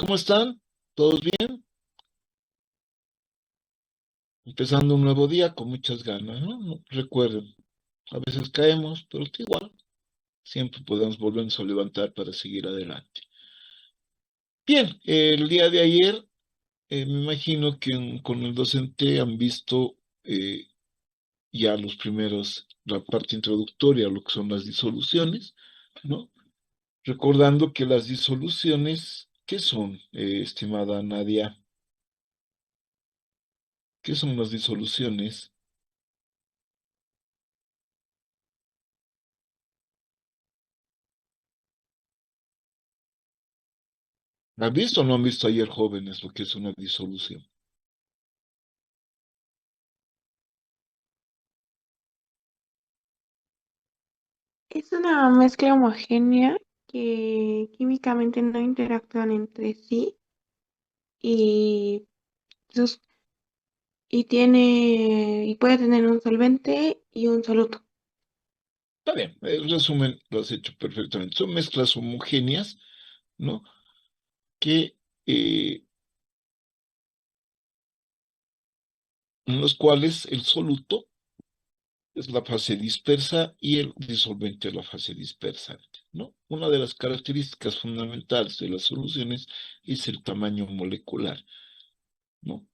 ¿Cómo están? ¿Todos bien? Empezando un nuevo día con muchas ganas, ¿no? Recuerden, a veces caemos, pero que igual siempre podemos volvernos a levantar para seguir adelante. Bien, el día de ayer, me imagino que con el docente han visto ya la parte introductoria a lo que son las disoluciones, ¿no? Recordando que las disoluciones, ¿qué son, estimada Nadia? ¿Qué son las disoluciones? ¿Han visto o no han visto ayer, jóvenes, lo que es una disolución? Es una mezcla homogénea que químicamente no interactúan entre sí y, sus- y puede tener un solvente y un soluto. Está bien, el resumen lo has hecho perfectamente. Son mezclas homogéneas, ¿no? Que, en los cuales el soluto es la fase dispersa y el disolvente es la fase dispersante, ¿no? Una de las características fundamentales de las soluciones es el tamaño molecular, ¿no?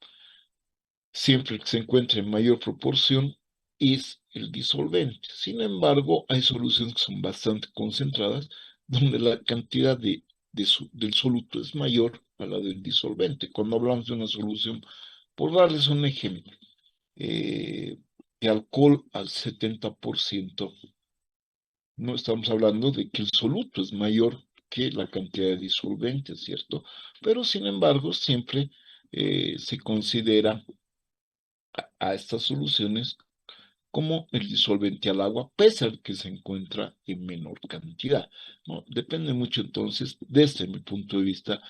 Siempre que se encuentre en mayor proporción es el disolvente. Sin embargo, hay soluciones que son bastante concentradas, donde la cantidad del soluto es mayor a la del disolvente. Cuando hablamos de una solución, por darles un ejemplo, eh, de alcohol al 70%, no estamos hablando de que el soluto es mayor que la cantidad de disolvente, ¿cierto? Pero sin embargo, siempre se considera a estas soluciones como el disolvente al agua, pese al que se encuentra en menor cantidad, ¿no? Depende mucho entonces, desde mi punto de vista,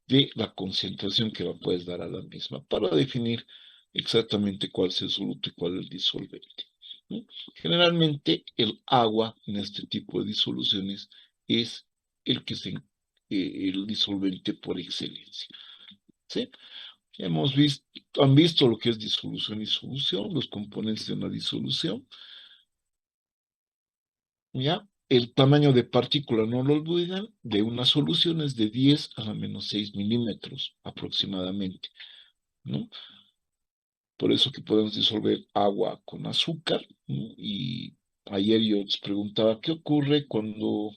de la concentración que le puedes dar a la misma para definir exactamente cuál es el soluto y cuál es el disolvente, ¿no? Generalmente el agua en este tipo de disoluciones es el disolvente por excelencia, ¿sí? Han visto lo que es disolución y solución, los componentes de una disolución, ¿ya? El tamaño de partícula, no lo olviden, de una solución es de 10 a la menos 6 milímetros aproximadamente, ¿no? Por eso que podemos disolver agua con azúcar, ¿no? Y ayer yo les preguntaba, ¿qué ocurre cuando,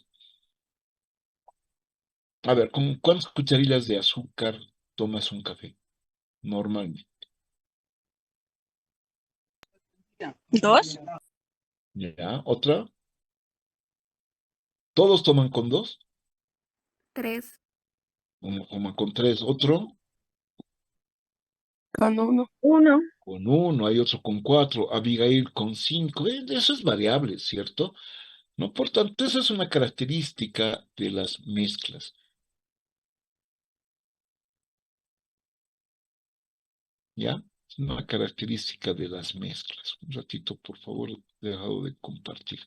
a ver, ¿con cuántas cucharillas de azúcar tomas un café normalmente? ¿Dos? ¿Ya? ¿Otra? ¿Todos toman con dos? Tres. Uno toma con tres. ¿Otro? Con uno. Uno. Con uno, hay otro con cuatro, Abigail con cinco. Eso es variable, ¿cierto? ¿No? Por tanto, esa es una característica de las mezclas, ¿ya? Es una característica de las mezclas. Un ratito, por favor, he dejado de compartir.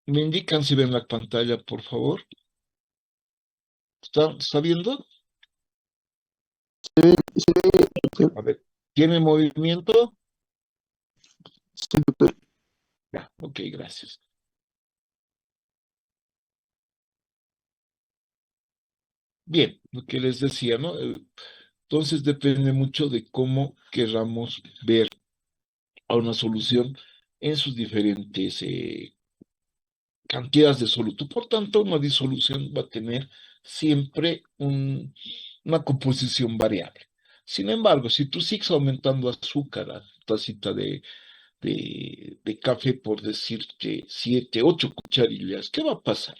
Me indican si ven la pantalla, por favor. ¿Está viendo? Doctor. A ver, ¿tiene movimiento? Sí, doctor. Ya, ok, gracias. Bien, lo que les decía, ¿no? Entonces depende mucho de cómo queramos ver a una solución en sus diferentes cantidades de soluto. Por tanto, una disolución va a tener siempre una composición variable. Sin embargo, si tú sigues aumentando azúcar a tu tacita de café, por decirte 7, 8 cucharillas, ¿qué va a pasar?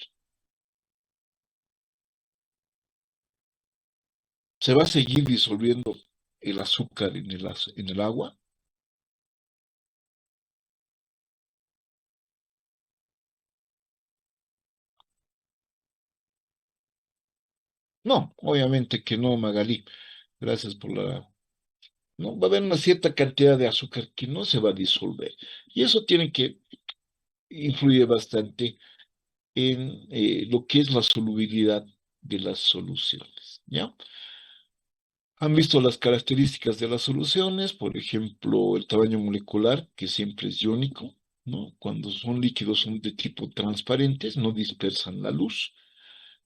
¿Se va a seguir disolviendo el azúcar en el agua? No, obviamente que no, Magalí. Gracias por la ¿no? Va a haber una cierta cantidad de azúcar que no se va a disolver. Y eso influye bastante en lo que es la solubilidad de las soluciones, ¿ya? Han visto las características de las soluciones, por ejemplo, el tamaño molecular, que siempre es iónico, ¿no? Cuando son líquidos son de tipo transparentes, no dispersan la luz.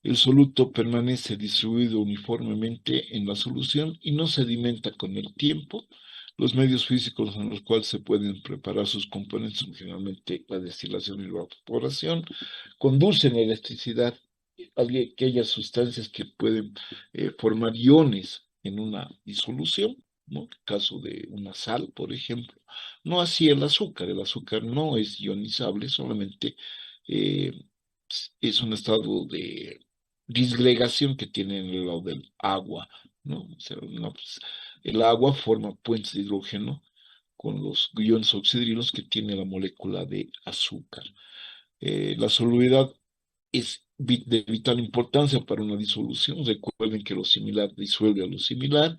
El soluto permanece distribuido uniformemente en la solución y no sedimenta con el tiempo. Los medios físicos en los cuales se pueden preparar sus componentes son generalmente la destilación y la evaporación. Conducen electricidad, aquellas sustancias que pueden formar iones en una disolución, ¿no? En el caso de una sal, por ejemplo. No así el azúcar. El azúcar no es ionizable, solamente eh, es un estado de disgregación que tiene en el lado del agua, ¿no? O sea, no, pues, el agua forma puentes de hidrógeno con los iones oxidrilos que tiene la molécula de azúcar. La solubilidad es de vital importancia para una disolución. Recuerden que lo similar disuelve a lo similar,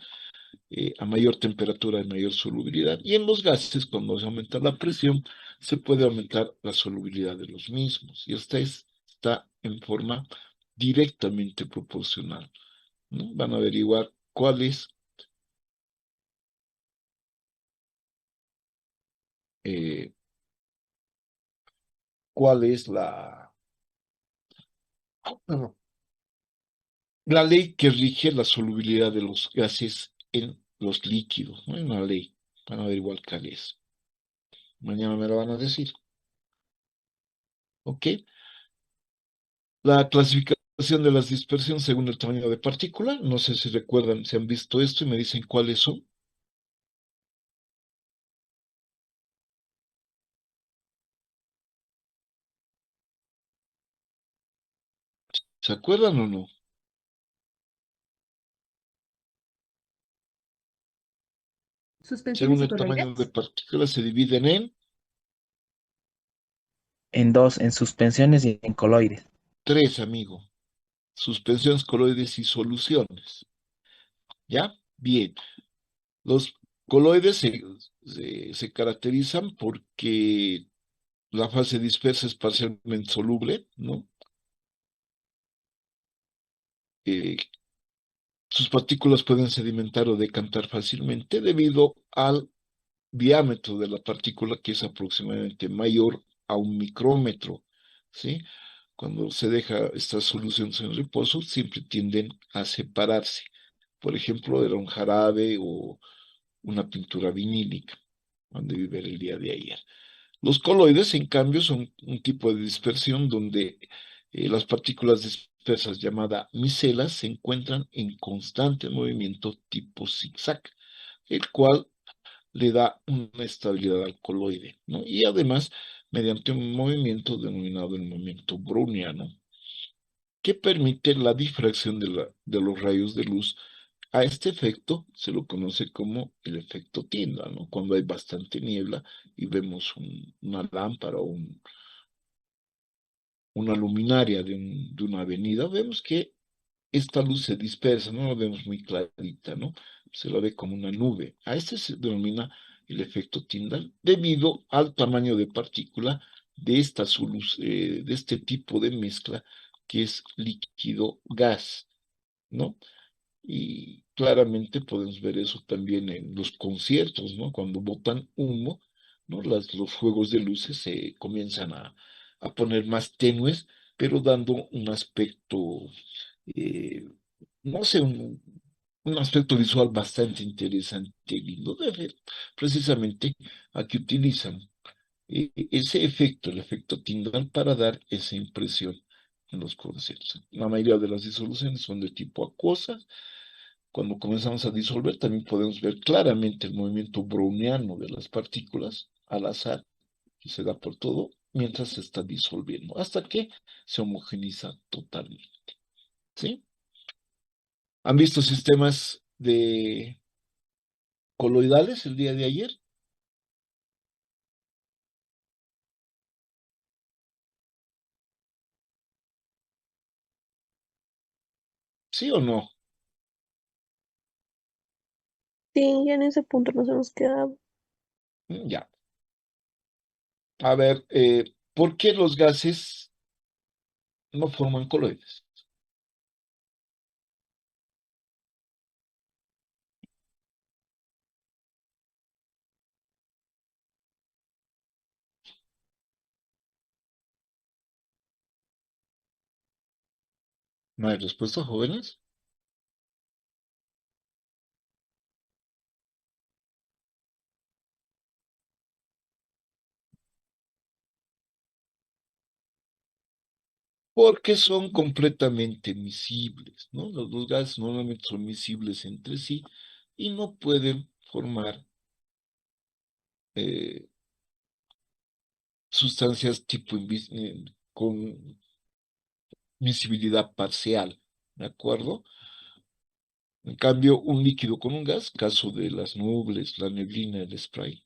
a mayor temperatura hay mayor solubilidad, y en los gases, cuando se aumenta la presión, se puede aumentar la solubilidad de los mismos, y esta está en forma directamente proporcional, ¿no? Van a averiguar eh, cuál es la ley que rige la solubilidad de los gases en los líquidos, ¿no? Hay una ley, van a averiguar cuál es. Mañana me lo van a decir, ¿ok? La clasificación de las dispersiones según el tamaño de partícula, no sé si recuerdan, si han visto esto y me dicen cuáles son. ¿Se acuerdan o no? Según Suspensiones y el tamaño de coloides. partícula se dividen en En dos, en suspensiones y en coloides. tres, amigo. Suspensiones, coloides y soluciones. ¿Ya? Bien. Los coloides se caracterizan porque la fase dispersa es parcialmente soluble, ¿no? Eh, Sus partículas pueden sedimentar o decantar fácilmente debido al diámetro de la partícula, que es aproximadamente mayor a un micrómetro, ¿sí? Cuando se deja estas soluciones en reposo, siempre tienden a separarse. Por ejemplo, era un jarabe o una pintura vinílica, donde vive el día de ayer. Los coloides, en cambio, son un tipo de dispersión donde las partículas dispersas llamadas micelas se encuentran en constante movimiento tipo zigzag, el cual le da una estabilidad al coloide, ¿no? Y además, mediante un movimiento denominado el movimiento browniano, que permite la difracción de los rayos de luz. A este efecto se lo conoce como el efecto Tyndall, ¿no? Cuando hay bastante niebla y vemos una lámpara o una luminaria de una avenida, vemos que esta luz se dispersa, no la vemos muy clarita, ¿no? Se la ve como una nube. A este se denomina el efecto Tyndall debido al tamaño de partícula de de este tipo de mezcla que es líquido-gas, ¿no? Y claramente podemos ver eso también en los conciertos, ¿no? Cuando botan humo, ¿no? Los juegos de luces se comienzan a poner más tenues, pero dando un aspecto, eh, no sé, un aspecto visual bastante interesante y lindo de ver. Precisamente aquí utilizan ese efecto, el efecto Tyndall, para dar esa impresión en los conciertos. La mayoría de las disoluciones son de tipo acuosa. Cuando comenzamos a disolver, también podemos ver claramente el movimiento browniano de las partículas al azar, que se da por todo mientras se está disolviendo, hasta que se homogeniza totalmente. ¿Sí? ¿Han visto sistemas de coloidales el día de ayer? ¿Sí o no? Sí, ya en ese punto nos hemos quedado. Ya. A ver, ¿por qué los gases no forman coloides? ¿No hay respuesta, jóvenes? Porque son completamente miscibles, ¿no? Los dos gases normalmente son miscibles entre sí y no pueden formar eh, sustancias tipo con miscibilidad parcial, ¿de acuerdo? En cambio, un líquido con un gas, caso de las nubes, la neblina, el spray,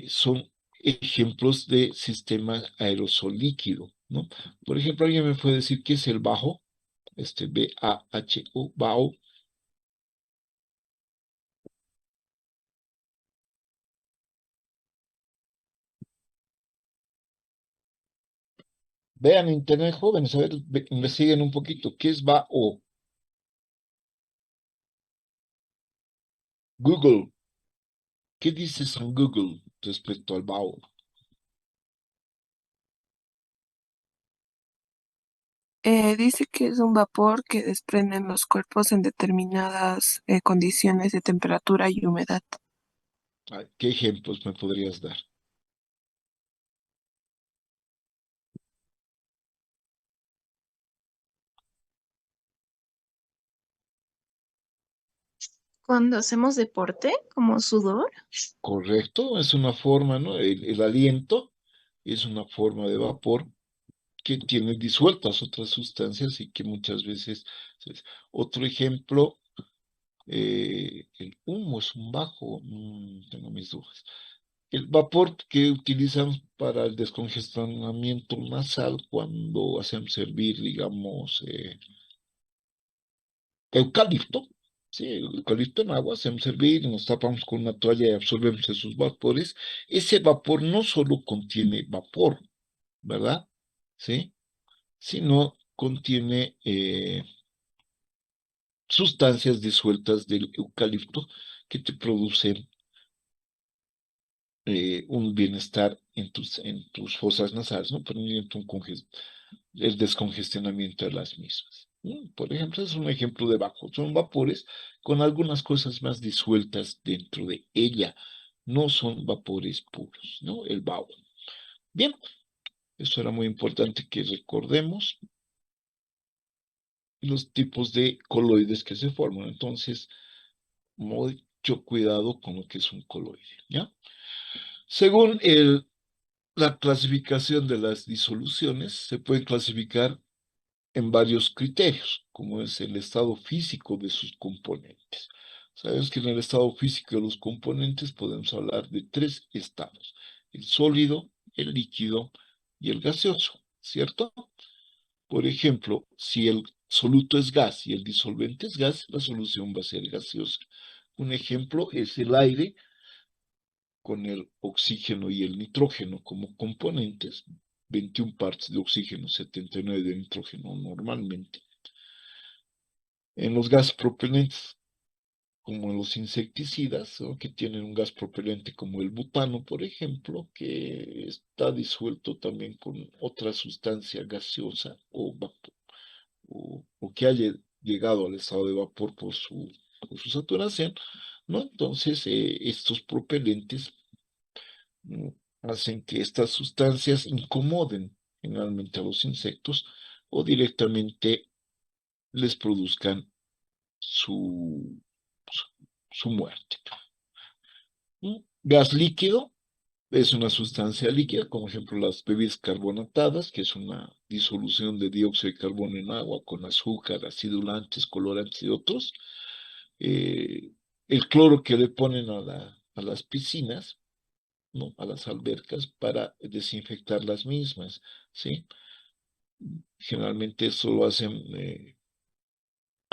son ejemplos de sistema aerosol líquido, ¿no? Por ejemplo, alguien me puede decir qué es el bajo, BAHO, BAO. Vean internet, jóvenes, a ver, investiguen un poquito, ¿qué es BAO? Google, ¿qué dices en Google respecto al BAO? Dice que es un vapor que desprenden los cuerpos en determinadas condiciones de temperatura y humedad. Ah, ¿qué ejemplos me podrías dar? Cuando hacemos deporte, como sudor. Correcto, es una forma, ¿no? El aliento es una forma de vapor que tiene disueltas otras sustancias y que muchas veces... Otro ejemplo, el humo es un bajo, tengo mis dudas. El vapor que utilizamos para el descongestionamiento nasal cuando hacemos servir, digamos, eucalipto, sí, el eucalipto en agua, hacemos hervir, nos tapamos con una toalla y absorbemos esos vapores. Ese vapor no solo contiene vapor, ¿verdad? ¿Sí? Sino contiene sustancias disueltas del eucalipto que te producen un bienestar en tus fosas nasales, ¿no? Permitiendo el descongestionamiento de las mismas. Por ejemplo, es un ejemplo de bajo. Son vapores con algunas cosas más disueltas dentro de ella. No son vapores puros, ¿no? El vaho. Bien, eso era muy importante que recordemos los tipos de coloides que se forman. Entonces, mucho cuidado con lo que es un coloide, ¿ya? Según la clasificación de las disoluciones, se puede clasificar en varios criterios, como es el estado físico de sus componentes. Sabemos que en el estado físico de los componentes podemos hablar de tres estados: el sólido, el líquido y el gaseoso, ¿cierto? Por ejemplo, si el soluto es gas y el disolvente es gas, la solución va a ser gaseosa. Un ejemplo es el aire con el oxígeno y el nitrógeno como componentes, 21 partes de oxígeno, 79 de nitrógeno normalmente. En los gases propelentes, como en los insecticidas, ¿no? Que tienen un gas propelente como el butano, por ejemplo, que está disuelto también con otra sustancia gaseosa o que haya llegado al estado de vapor por su saturación, ¿no? Entonces, estos propelentes, ¿no? hacen que estas sustancias incomoden generalmente a los insectos o directamente les produzcan su, su muerte. Gas líquido es una sustancia líquida, como ejemplo las bebidas carbonatadas, que es una disolución de dióxido de carbono en agua con azúcar, acidulantes, colorantes y otros. Eh, el cloro que le ponen a las piscinas, ¿no? A las albercas para desinfectar las mismas, ¿sí? Generalmente eso lo hacen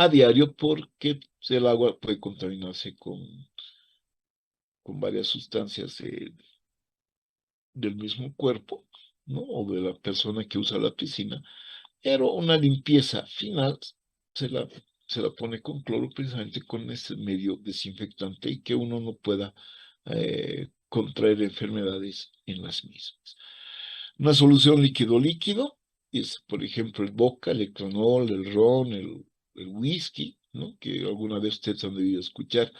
a diario porque el agua puede contaminarse con varias sustancias del mismo cuerpo, ¿no? O de la persona que usa la piscina, pero una limpieza final se la, se la pone con cloro precisamente con ese medio desinfectante y que uno no pueda contraer enfermedades en las mismas. Una solución líquido-líquido es, por ejemplo, el vodka, el etanol, el ron, el whisky, ¿no? Que alguna vez ustedes han debido escuchar,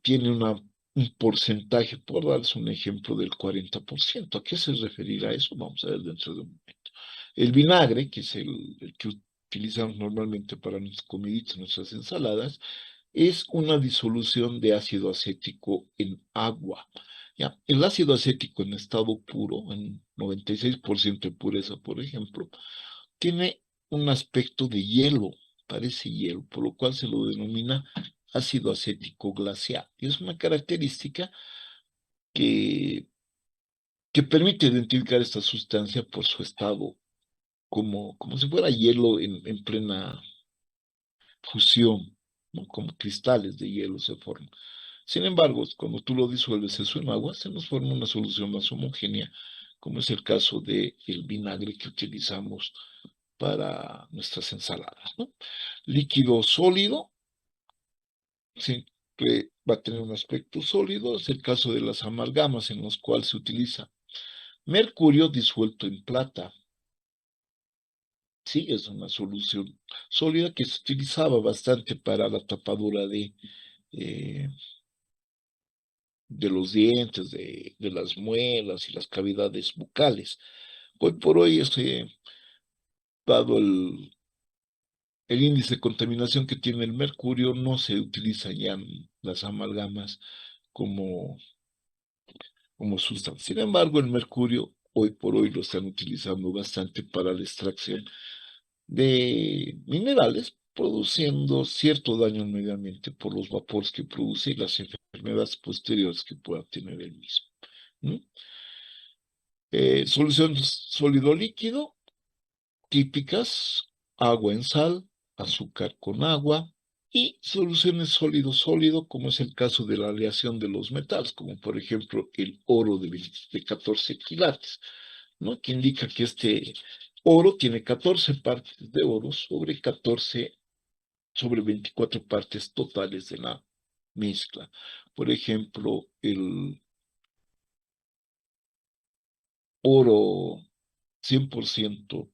tiene un porcentaje, por darles un ejemplo, del 40%. ¿A qué se referirá eso? Vamos a ver dentro de un momento. El vinagre, que es el que utilizamos normalmente para nuestras comiditas, nuestras ensaladas, es una disolución de ácido acético en agua. ¿Ya? El ácido acético en estado puro, en 96% de pureza, por ejemplo, tiene un aspecto de hielo, parece hielo, por lo cual se lo denomina ácido acético glacial. Y es una característica que, que permite identificar esta sustancia por su estado, como si fuera hielo en plena fusión, ¿no? Como cristales de hielo se forman. Sin embargo, cuando tú lo disuelves eso en agua, se nos forma una solución más homogénea, como es el caso del vinagre que utilizamos para nuestras ensaladas, ¿no? Líquido sólido, siempre va a tener un aspecto sólido, es el caso de las amalgamas en los cuales se utiliza mercurio disuelto en plata. Sí, es una solución sólida que se utilizaba bastante para la tapadura eh, de los dientes, de las muelas y las cavidades bucales. Hoy por hoy, dado el índice de contaminación que tiene el mercurio, no se utilizan ya las amalgamas como, como sustancia. Sin embargo, el mercurio hoy por hoy lo están utilizando bastante para la extracción de minerales, produciendo cierto daño al medio ambiente por los vapores que produce y las enfermedades posteriores que pueda tener el mismo. ¿No? Soluciones sólido-líquido típicas, agua en sal, azúcar con agua y soluciones sólido-sólido, como es el caso de la aleación de los metales, como por ejemplo el oro de 14 quilates, ¿no? Que indica que este oro tiene 14 partes de oro sobre 24 partes totales de la mezcla. Por ejemplo, el oro 100%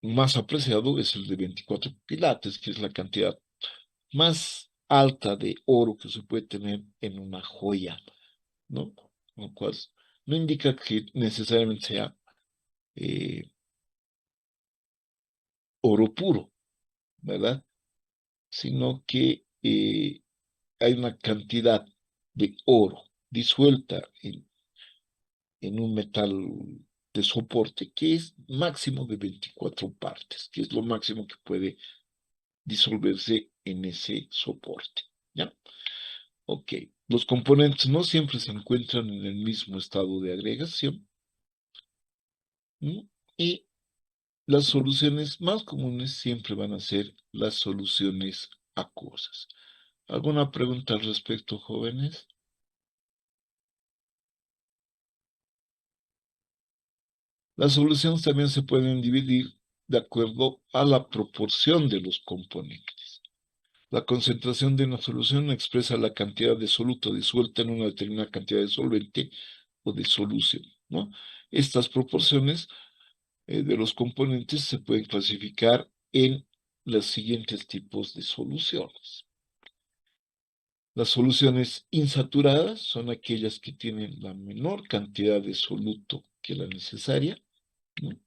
más apreciado es el de 24 quilates, que es la cantidad más alta de oro que se puede tener en una joya, ¿no? Lo cual no indica que necesariamente sea eh, oro puro, ¿verdad? Sino que hay una cantidad de oro disuelta en un metal de soporte que es máximo de 24 partes, que es lo máximo que puede disolverse en ese soporte. ¿Ya? Ok. Los componentes no siempre se encuentran en el mismo estado de agregación. ¿No? Y las soluciones más comunes siempre van a ser las soluciones acuosas. ¿Alguna pregunta al respecto, jóvenes? Las soluciones también se pueden dividir de acuerdo a la proporción de los componentes. La concentración de una solución expresa la cantidad de soluto disuelta en una determinada cantidad de solvente o de solución, ¿no? Estas proporciones de los componentes se pueden clasificar en los siguientes tipos de soluciones. Las soluciones insaturadas son aquellas que tienen la menor cantidad de soluto que la necesaria, ¿no?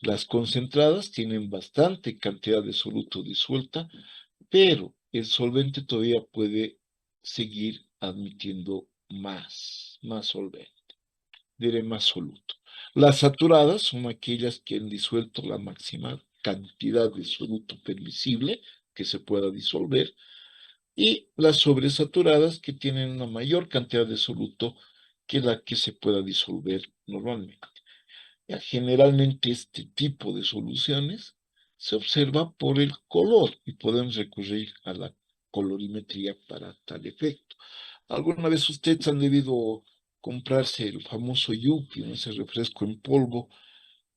Las concentradas tienen bastante cantidad de soluto disuelta, pero el solvente todavía puede seguir admitiendo más solvente, diré más soluto. Las saturadas son aquellas que han disuelto la máxima cantidad de soluto permisible que se pueda disolver, y las sobresaturadas que tienen una mayor cantidad de soluto que la que se pueda disolver normalmente. Ya, generalmente este tipo de soluciones se observa por el color y podemos recurrir a la colorimetría para tal efecto. ¿Alguna vez ustedes han debido comprarse el famoso Yupi, ¿no? Ese refresco en polvo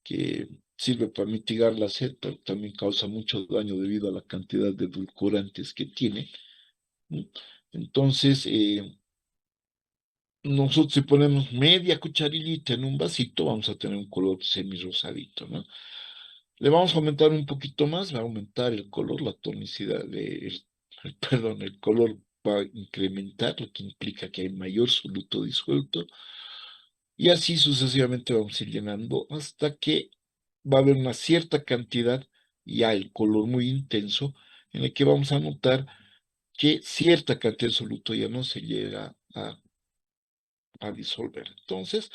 que sirve para mitigar la sed, pero también causa mucho daño debido a la cantidad de edulcorantes que tiene, ¿no? Entonces, nosotros si ponemos media cucharillita en un vasito, vamos a tener un color semi-rosadito, ¿no? Le vamos a aumentar un poquito más, va a aumentar el color, la tonicidad, perdón, el color va a incrementar, lo que implica que hay mayor soluto disuelto, y así sucesivamente vamos a ir llenando hasta que va a haber una cierta cantidad, ya el color muy intenso, en el que vamos a notar que cierta cantidad de soluto ya no se llega a disolver. Entonces,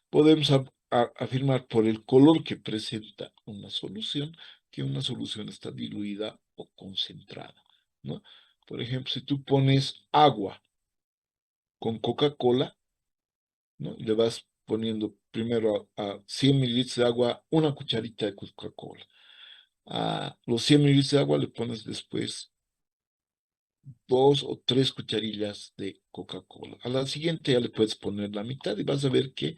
podemos afirmar por el color que presenta una solución que una solución está diluida o concentrada, ¿no? Por ejemplo, si tú pones agua con Coca-Cola, ¿no? Le vas poniendo primero a 100 mililitros de agua una cucharita de Coca-Cola. A los 100 mililitros de agua le pones después 2 o 3 cucharillas de Coca-Cola. A la siguiente ya le puedes poner la mitad y vas a ver que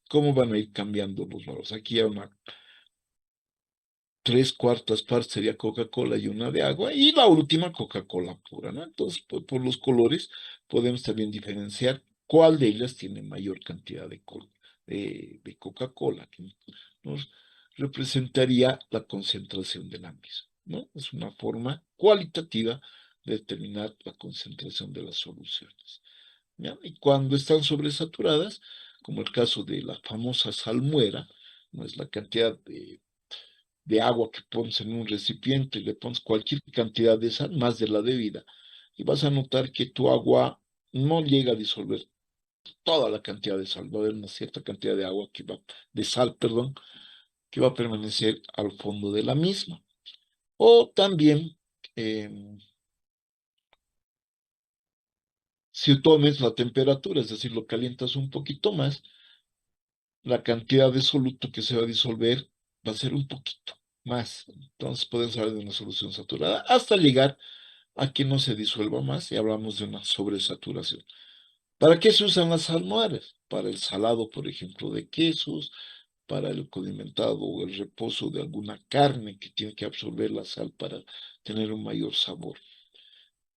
cómo van a ir cambiando los valores. Aquí ya una 3/4 partes sería Coca-Cola y una de agua, y la última Coca-Cola pura, ¿no? Entonces, por los colores podemos también diferenciar cuál de ellas tiene mayor cantidad de Coca-Cola, que nos representaría la concentración de la misma, ¿no? Es una forma cualitativa de determinar la concentración de las soluciones, ¿ya? Y cuando están sobresaturadas, como el caso de la famosa salmuera, no es la cantidad de agua que pones en un recipiente y le pones cualquier cantidad de sal, más de la debida, y vas a notar que tu agua no llega a disolver toda la cantidad de sal, va a haber una cierta cantidad de agua de sal, perdón, que va a permanecer al fondo de la misma. O también, si tomes la temperatura, es decir, lo calientas un poquito más, la cantidad de soluto que se va a disolver va a ser un poquito más. Entonces podemos hablar de una solución saturada hasta llegar a que no se disuelva más y hablamos de una sobresaturación. ¿Para qué se usan las almohadas? Para el salado, por ejemplo, de quesos, para el condimentado o el reposo de alguna carne que tiene que absorber la sal para tener un mayor sabor,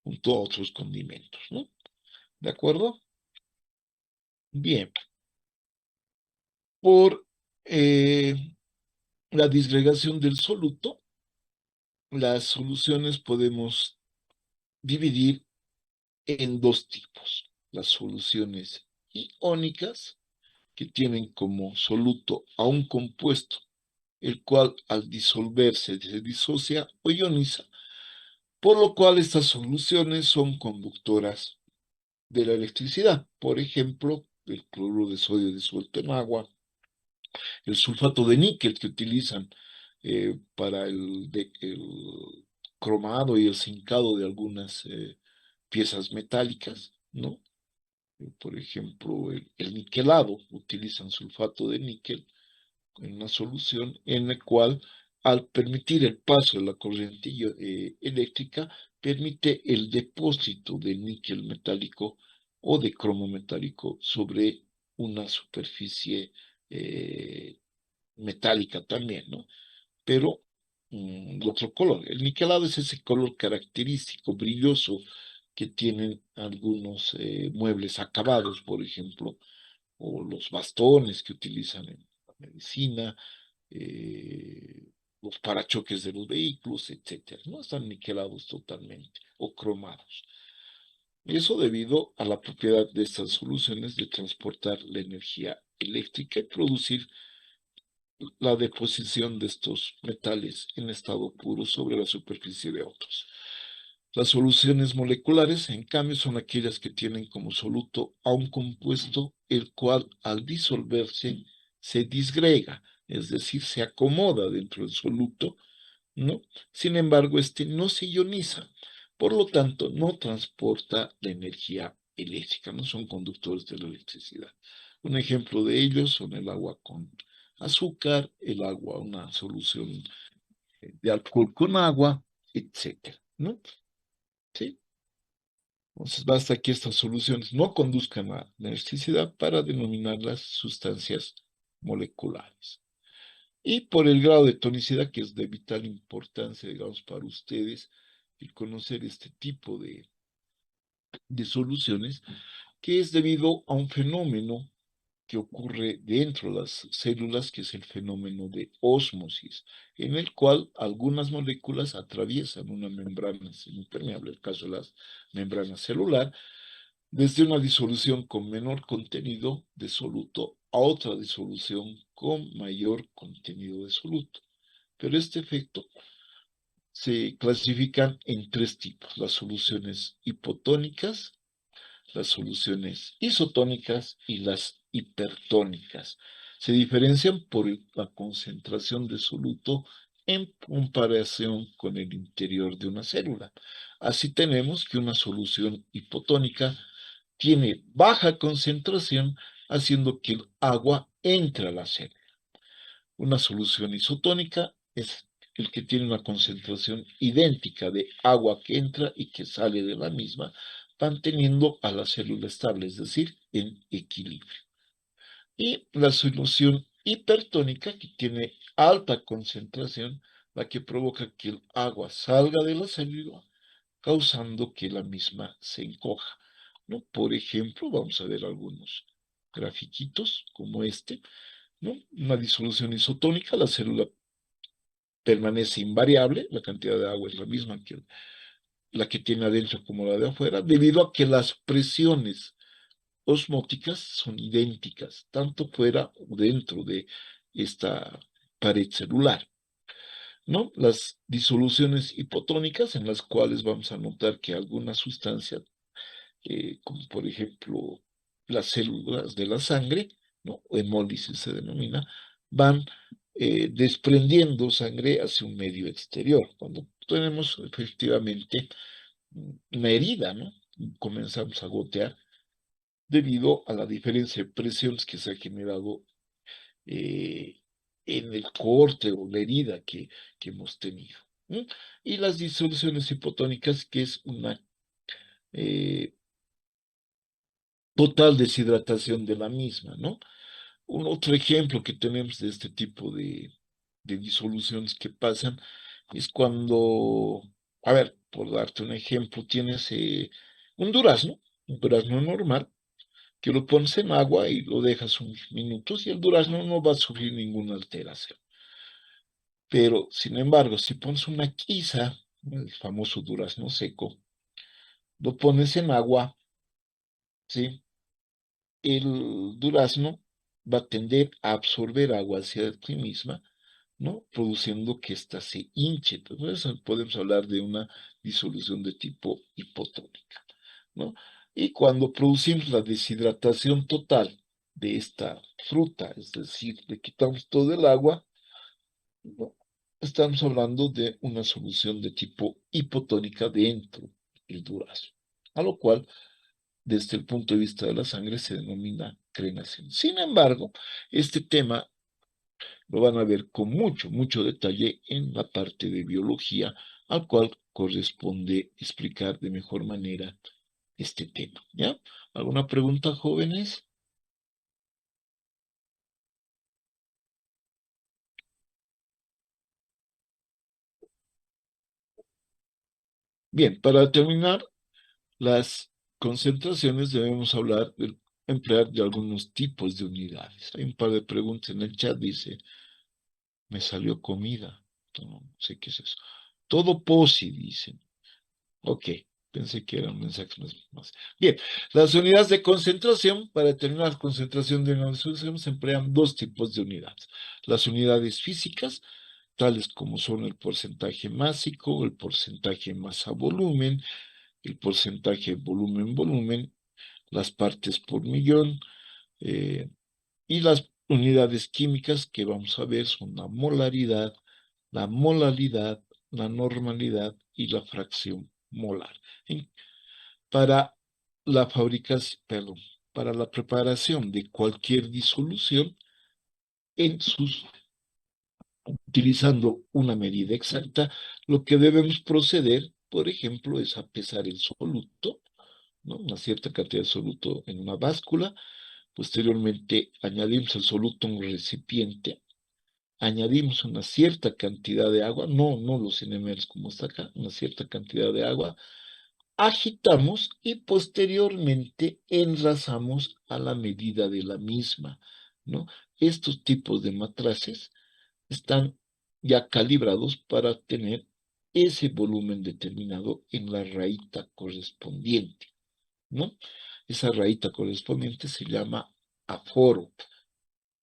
junto a otros condimentos, ¿no? ¿De acuerdo? Bien. Por la disgregación del soluto, las soluciones podemos dividir en dos tipos. Las soluciones iónicas, que tienen como soluto a un compuesto, el cual al disolverse se disocia o ioniza, por lo cual estas soluciones son conductoras de la electricidad. Por ejemplo, el cloruro de sodio disuelto en agua, el sulfato de níquel que utilizan para el cromado y el zincado de algunas piezas metálicas, ¿no? Por ejemplo, el niquelado, utilizan sulfato de níquel en una solución en la cual, al permitir el paso de la corriente eléctrica, permite el depósito de níquel metálico o de cromo metálico sobre una superficie metálica también, ¿no? Pero de otro color. El niquelado es ese color característico, brilloso, que tienen algunos muebles acabados, por ejemplo, o los bastones que utilizan en la medicina, los parachoques de los vehículos, etcétera, ¿no? Están niquelados totalmente o cromados. Eso debido a la propiedad de estas soluciones de transportar la energía eléctrica y producir la deposición de estos metales en estado puro sobre la superficie de otros. Las soluciones moleculares, en cambio, son aquellas que tienen como soluto a un compuesto el cual al disolverse se disgrega, es decir, se acomoda dentro del soluto, ¿no? Sin embargo, este no se ioniza, por lo tanto, no transporta la energía eléctrica, no son conductores de la electricidad. Un ejemplo de ellos son el agua con azúcar, el agua, una solución de alcohol con agua, etcétera, ¿no? ¿Sí? Entonces, basta que estas soluciones no conduzcan a la elasticidad para denominarlas sustancias moleculares. Y por el grado de tonicidad, que es de vital importancia, digamos, para ustedes, el conocer este tipo de soluciones, que es debido a un fenómeno que ocurre dentro de las células, que es el fenómeno de ósmosis, en el cual algunas moléculas atraviesan una membrana semipermeable, el caso de la membrana celular, desde una disolución con menor contenido de soluto a otra disolución con mayor contenido de soluto. Pero este efecto se clasifican en tres tipos: las soluciones hipotónicas, las soluciones isotónicas y las hipertónicas. Se diferencian por la concentración de soluto en comparación con el interior de una célula. Así tenemos que una solución hipotónica tiene baja concentración, haciendo que el agua entre a la célula. Una solución isotónica es el que tiene una concentración idéntica de agua que entra y que sale de la misma, manteniendo a la célula estable, es decir, en equilibrio. Y la solución hipertónica, que tiene alta concentración, la que provoca que el agua salga de la célula, causando que la misma se encoja, ¿no? Por ejemplo, vamos a ver algunos grafiquitos como este, ¿no? Una disolución isotónica, la célula permanece invariable, la cantidad de agua es la misma que la que tiene adentro como la de afuera, debido a que las presiones osmóticas son idénticas, tanto fuera o dentro de esta pared celular, ¿no? Las disoluciones hipotónicas, en las cuales vamos a notar que alguna sustancia, como por ejemplo las células de la sangre, ¿no? Hemólisis se denomina, van desprendiendo sangre hacia un medio exterior. Cuando tenemos efectivamente una herida, ¿no? Comenzamos a gotear debido a la diferencia de presiones que se ha generado eh, en el corte o la herida que hemos tenido, ¿no? Y las disoluciones hipotónicas, que es una total deshidratación de la misma, ¿no? Un otro ejemplo que tenemos de este tipo de disoluciones que pasan es cuando, a ver, por darte un ejemplo, tienes un durazno normal, que lo pones en agua y lo dejas unos minutos y el durazno no va a sufrir ninguna alteración. Pero, sin embargo, si pones una quiza, el famoso durazno seco, lo pones en agua, ¿sí? El durazno va a tender a absorber agua hacia sí misma, ¿no? Produciendo que ésta se hinche. Por eso podemos hablar de una disolución de tipo hipotónica, ¿no? Y cuando producimos la deshidratación total de esta fruta, es decir, le quitamos todo el agua, ¿no? Estamos hablando de una solución de tipo hipotónica dentro del durazno, a lo cual desde el punto de vista de la sangre se denomina crenación. Sin embargo, este tema lo van a ver con mucho detalle en la parte de biología, al cual corresponde explicar de mejor manera este tema, ¿ya? ¿Alguna pregunta, jóvenes? Bien, para terminar las concentraciones debemos emplear de algunos tipos de unidades. Hay un par de preguntas en el chat, dice, me salió comida. No sé qué es eso. Todo posi, dicen. Ok, pensé que eran mensajes más. Bien, las unidades de concentración, para determinar la concentración de una solución, se emplean dos tipos de unidades. Las unidades físicas, tales como son el porcentaje másico, el porcentaje masa-volumen, el porcentaje volumen-volumen, las partes por millón, y las unidades químicas que vamos a ver son la molaridad, la molalidad, la normalidad y la fracción molar. Para la fabricación, perdón, para la preparación de cualquier disolución en sus utilizando una medida exacta, lo que debemos proceder, por ejemplo, es a pesar el soluto, ¿no? Una cierta cantidad de soluto en una báscula. Posteriormente añadimos el soluto a un recipiente, añadimos una cierta cantidad de agua, no los 100 ml como está acá, una cierta cantidad de agua, agitamos y posteriormente enlazamos a la medida de la misma, ¿no? Estos tipos de matraces están ya calibrados para tener ese volumen determinado en la rayita correspondiente, ¿no? Esa rayita correspondiente se llama aforo.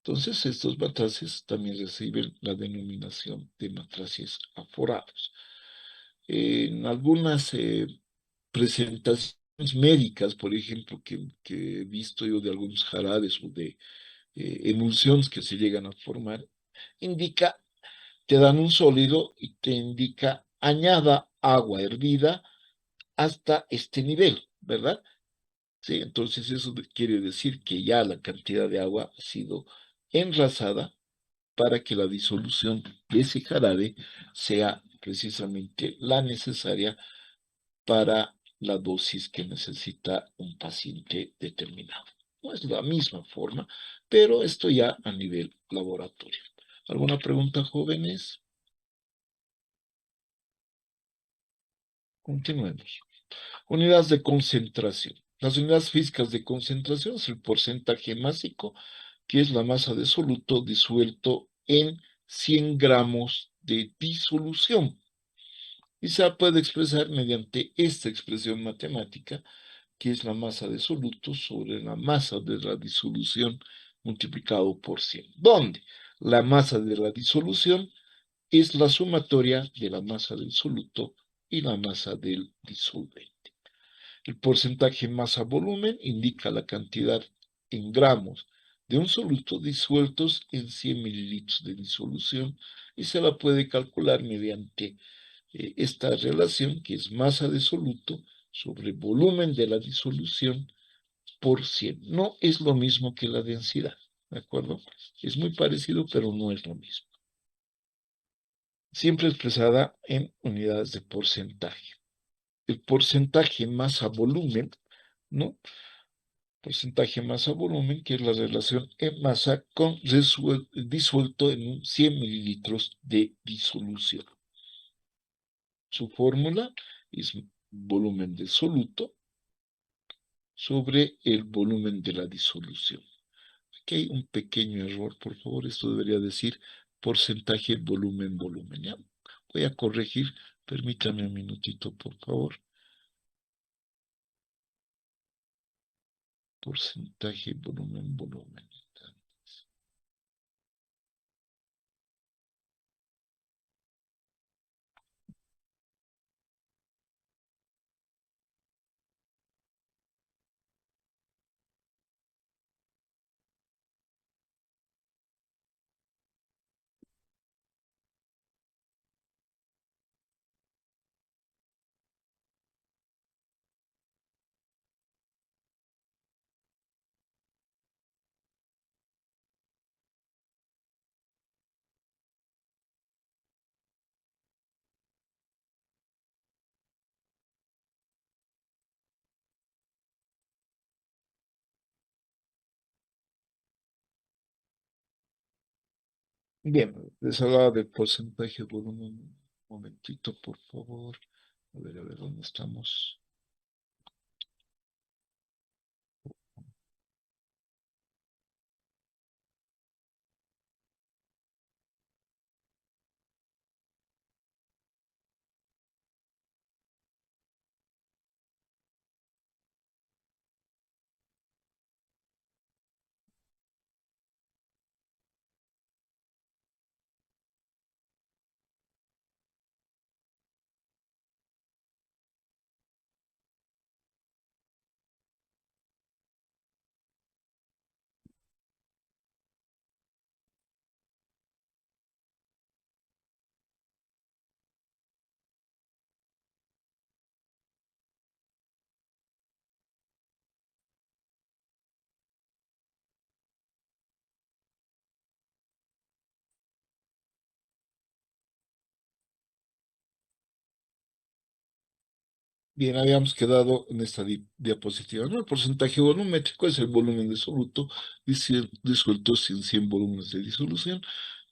Entonces, estos matraces también reciben la denominación de matraces aforados. En algunas presentaciones médicas, por ejemplo, que he visto yo de algunos jarabes o de emulsiones que se llegan a formar, indica, te dan un sólido y te indica añada agua hervida hasta este nivel, ¿verdad? Sí, entonces eso quiere decir que ya la cantidad de agua ha sido enrasada para que la disolución de ese jarabe sea precisamente la necesaria para la dosis que necesita un paciente determinado. No es la misma forma, pero esto ya a nivel laboratorio. ¿Alguna pregunta, jóvenes? Continuemos. Unidades de concentración. Las unidades físicas de concentración es el porcentaje másico, que es la masa de soluto disuelto en 100 gramos de disolución. Y se puede expresar mediante esta expresión matemática, que es la masa de soluto sobre la masa de la disolución multiplicado por 100. ¿Dónde? La masa de la disolución es la sumatoria de la masa del soluto y la masa del disolvente. El porcentaje masa-volumen indica la cantidad en gramos de un soluto disueltos en 100 mililitros de disolución y se la puede calcular mediante esta relación, que es masa de soluto sobre volumen de la disolución por 100. No es lo mismo que la densidad, ¿de acuerdo? Es muy parecido, pero no es lo mismo. Siempre expresada en unidades de porcentaje. El porcentaje masa-volumen, ¿no? Porcentaje masa-volumen, que es la relación en masa con disuelto en 100 mililitros de disolución. Su fórmula es volumen de soluto sobre el volumen de la disolución. Aquí hay un pequeño error, por favor, esto debería decir porcentaje volumen, ¿ya? Voy a corregir, permítame un minutito, por favor. Porcentaje volumen. Bien, les hablaba del porcentaje volumen. Un momentito, por favor. A ver, ¿dónde estamos? Bien, habíamos quedado en esta diapositiva, ¿no? El porcentaje volumétrico es el volumen de soluto disueltos en 100 volúmenes de disolución,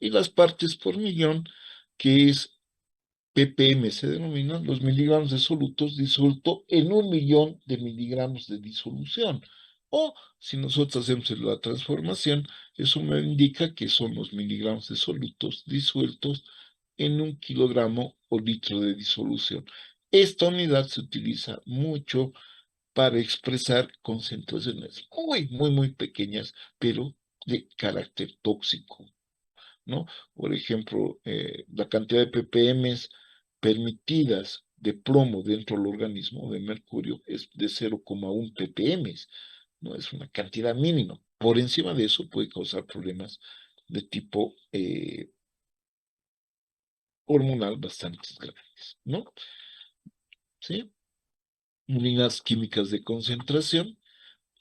y las partes por millón, que es ppm, se denominan los miligramos de solutos disuelto en 1.000.000 de miligramos de disolución. O si nosotros hacemos la transformación, eso me indica que son los miligramos de solutos disueltos en 1 kilogramo o litro de disolución. Esta unidad se utiliza mucho para expresar concentraciones muy pequeñas, pero de carácter tóxico, ¿no? Por ejemplo, la cantidad de ppm permitidas de plomo dentro del organismo de mercurio es de 0,1 ppm, ¿no? Es una cantidad mínima. Por encima de eso puede causar problemas de tipo hormonal bastante graves, ¿no? ¿Sí? Unidades químicas de concentración.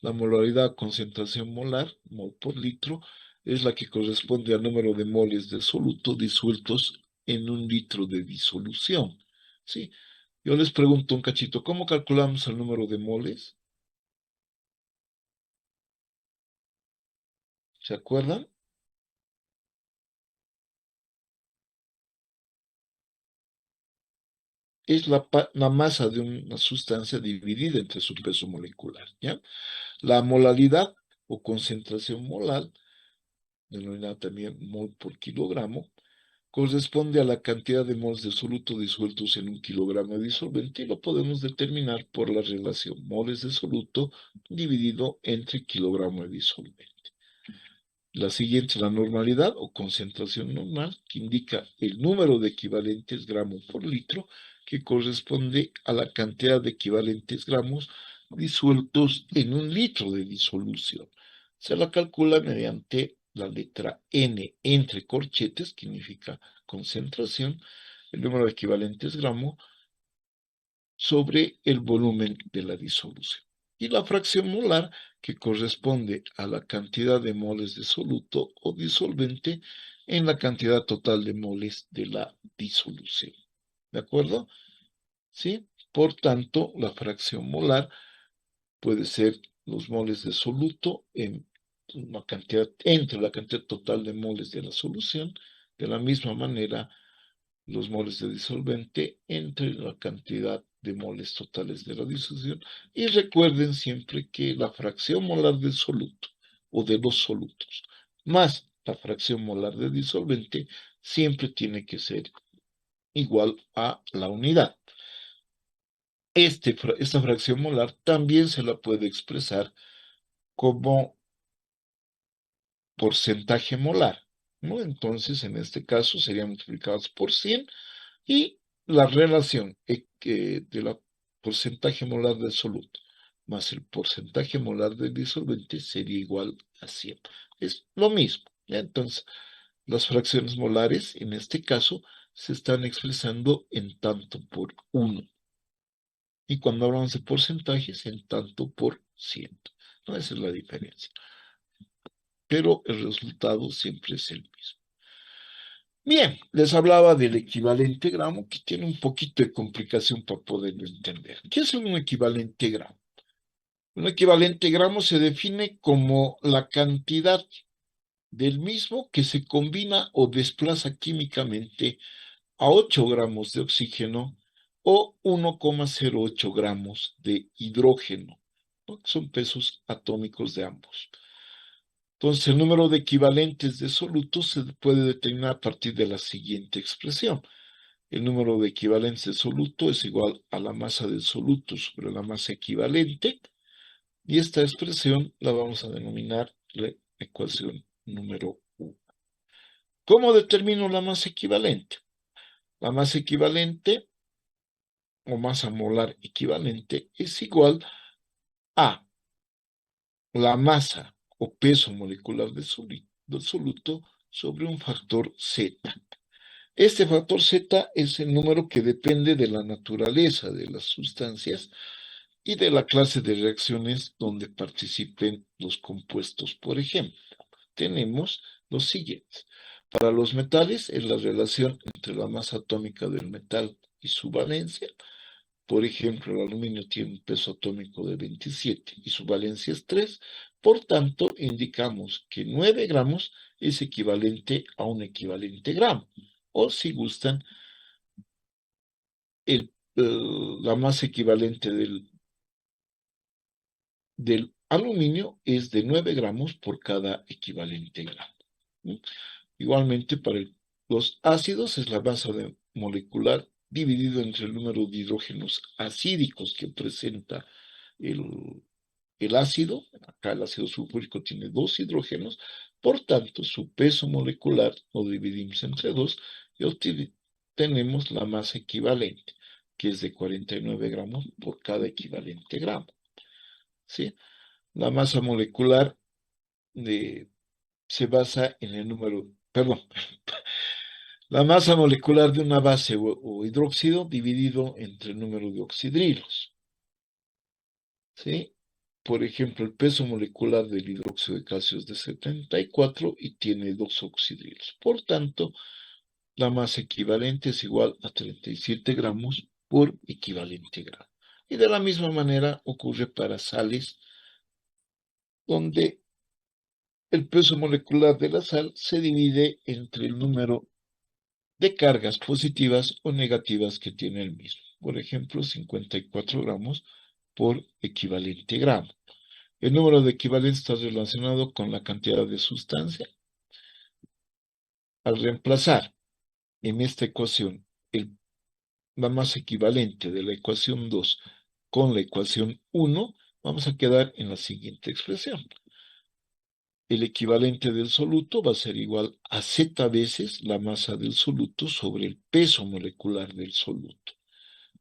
La molaridad concentración molar, mol por litro, es la que corresponde al número de moles de soluto disueltos en 1 litro de disolución. ¿Sí? Yo les pregunto un cachito, ¿cómo calculamos el número de moles? ¿Se acuerdan? Es la masa de una sustancia dividida entre su peso molecular, ¿ya? La molaridad o concentración molar, denominada también mol por kilogramo, corresponde a la cantidad de moles de soluto disueltos en 1 kilogramo de disolvente, y lo podemos determinar por la relación moles de soluto dividido entre kilogramo de disolvente. La siguiente es la normalidad o concentración normal, que indica el número de equivalentes gramos por litro, que corresponde a la cantidad de equivalentes gramos disueltos en 1 litro de disolución. Se la calcula mediante la letra N entre corchetes, que significa concentración, el número de equivalentes gramos, sobre el volumen de la disolución. Y la fracción molar, que corresponde a la cantidad de moles de soluto o disolvente en la cantidad total de moles de la disolución. ¿De acuerdo? ¿Sí? Por tanto, la fracción molar puede ser los moles de soluto en una cantidad, entre la cantidad total de moles de la solución, de la misma manera los moles de disolvente entre la cantidad de moles totales de la disolución. Y recuerden siempre que la fracción molar del soluto o de los solutos más la fracción molar de disolvente siempre tiene que ser igual a la unidad. Esta fracción molar también se la puede expresar como porcentaje molar, ¿no? Entonces, en este caso, serían multiplicados por 100, y la relación de la porcentaje molar del soluto más el porcentaje molar del disolvente sería igual a 100. Es lo mismo, ¿ya? Entonces, las fracciones molares, en este caso, se están expresando en tanto por 1. Y cuando hablamos de porcentajes, en tanto por 100. ¿No? Esa es la diferencia. Pero el resultado siempre es el mismo. Bien, les hablaba del equivalente gramo, que tiene un poquito de complicación para poderlo entender. ¿Qué es un equivalente gramo? Un equivalente gramo se define como la cantidad del mismo que se combina o desplaza químicamente a 8 gramos de oxígeno o 1,08 gramos de hidrógeno, ¿no? Son pesos atómicos de ambos. Entonces, el número de equivalentes de solutos se puede determinar a partir de la siguiente expresión. El número de equivalentes de soluto es igual a la masa del soluto sobre la masa equivalente, y esta expresión la vamos a denominar la ecuación número 1. ¿Cómo determino la masa equivalente? La masa equivalente o masa molar equivalente es igual a la masa o peso molecular del soluto sobre un factor Z. Este factor Z es el número que depende de la naturaleza de las sustancias y de la clase de reacciones donde participen los compuestos. Por ejemplo, tenemos los siguientes. Para los metales es la relación entre la masa atómica del metal y su valencia. Por ejemplo, el aluminio tiene un peso atómico de 27 y su valencia es 3. Por tanto, indicamos que 9 gramos es equivalente a un equivalente gramo. O si gustan, la masa equivalente del aluminio es de 9 gramos por cada equivalente gramo. Igualmente, para los ácidos es la masa molecular dividido entre el número de hidrógenos acídicos que presenta el ácido. Acá el ácido sulfúrico tiene 2 hidrógenos, por tanto, su peso molecular lo dividimos entre 2 y tenemos la masa equivalente, que es de 49 gramos por cada equivalente gramo. ¿Sí? La masa molecular se basa en el número, perdón, la masa molecular de una base o hidróxido dividido entre el número de oxidrilos. ¿Sí? Por ejemplo, el peso molecular del hidróxido de calcio es de 74 y tiene 2 oxidrilos. Por tanto, la masa equivalente es igual a 37 gramos por equivalente gramo. Y de la misma manera ocurre para sales, donde el peso molecular de la sal se divide entre el número de cargas positivas o negativas que tiene el mismo. Por ejemplo, 54 gramos por equivalente gramo. El número de equivalencia está relacionado con la cantidad de sustancia. Al reemplazar en esta ecuación la masa equivalente de la ecuación 2 con la ecuación 1, vamos a quedar en la siguiente expresión. El equivalente del soluto va a ser igual a Z veces la masa del soluto sobre el peso molecular del soluto,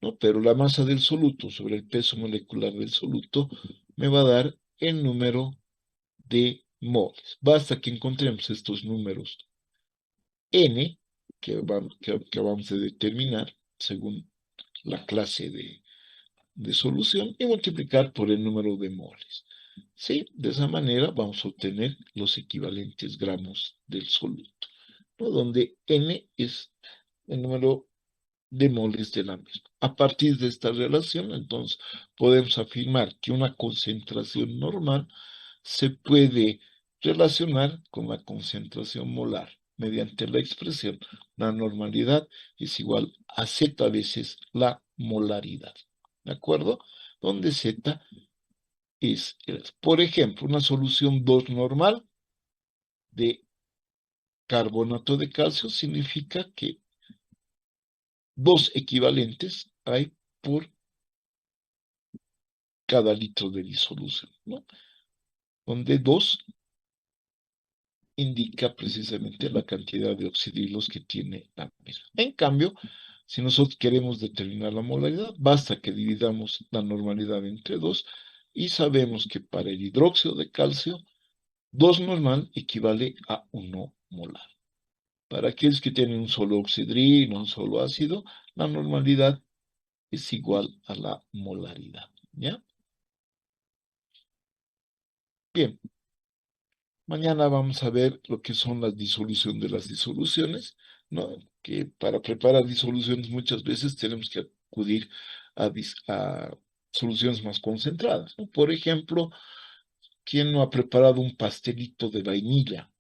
¿no? Pero la masa del soluto sobre el peso molecular del soluto me va a dar el número de moles. Basta que encontremos estos números N, que vamos a determinar según la clase de solución, y multiplicar por el número de moles. ¿Sí? De esa manera vamos a obtener los equivalentes gramos del soluto, ¿no? Donde N es el número de moles de la misma. A partir de esta relación, entonces, podemos afirmar que una concentración normal se puede relacionar con la concentración molar mediante la expresión la normalidad es igual a Z veces la molaridad. ¿De acuerdo? Donde Z es, por ejemplo, una solución 2 normal de carbonato de calcio significa que 2 equivalentes hay por cada litro de disolución, ¿no? Donde 2 indica precisamente la cantidad de oxidrilos que tiene la misma. En cambio, si nosotros queremos determinar la molaridad, basta que dividamos la normalidad entre 2 y sabemos que para el hidróxido de calcio, 2 normal equivale a 1 molar. Para aquellos que tienen un solo oxidrilo, un solo ácido, la normalidad es igual a la molaridad, ¿ya? Bien. Mañana vamos a ver lo que son las disolución de las disoluciones, ¿no? Que para preparar disoluciones muchas veces tenemos que acudir a soluciones más concentradas, ¿no? Por ejemplo, ¿quién no ha preparado un pastelito de vainilla?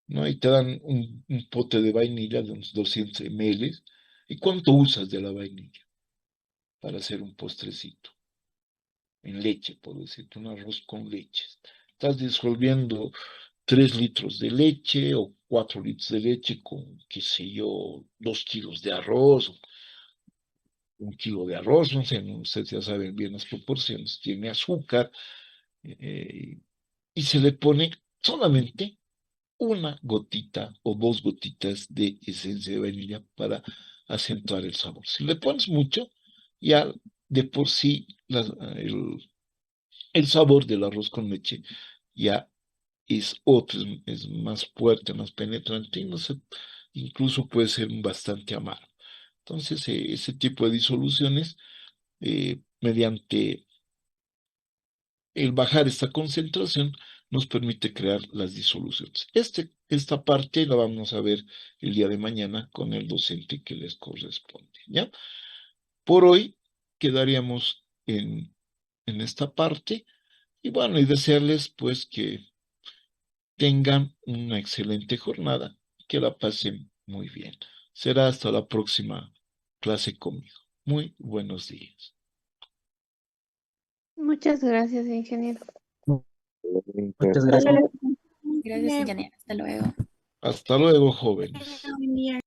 ¿No? Y te dan un pote de vainilla de unos 200 ml. ¿Y cuánto usas de la vainilla para hacer un postrecito? En leche, por decirte, un arroz con leche. Estás disolviendo 3 litros de leche o 4 litros de leche con, qué sé yo, 2 kilos de arroz, 1 kilo de arroz, no sé, ustedes ya saben bien las proporciones, tiene azúcar y se le pone solamente una gotita o 2 gotitas de esencia de vainilla para acentuar el sabor. Si le pones mucho, ya de por sí el sabor del arroz con leche ya es otro, es más fuerte, más penetrante y no sé, incluso puede ser bastante amargo. Entonces, ese tipo de disoluciones, mediante el bajar esta concentración, nos permite crear las disoluciones. Esta parte la vamos a ver el día de mañana con el docente que les corresponde, ¿ya? Por hoy quedaríamos en esta parte. Y bueno, y desearles pues que tengan una excelente jornada, que la pasen muy bien. Será hasta la próxima clase conmigo. Muy buenos días. Muchas gracias, ingeniero. Muchas gracias. Gracias, ingeniero. Hasta luego. Hasta luego, jóvenes. Buen día.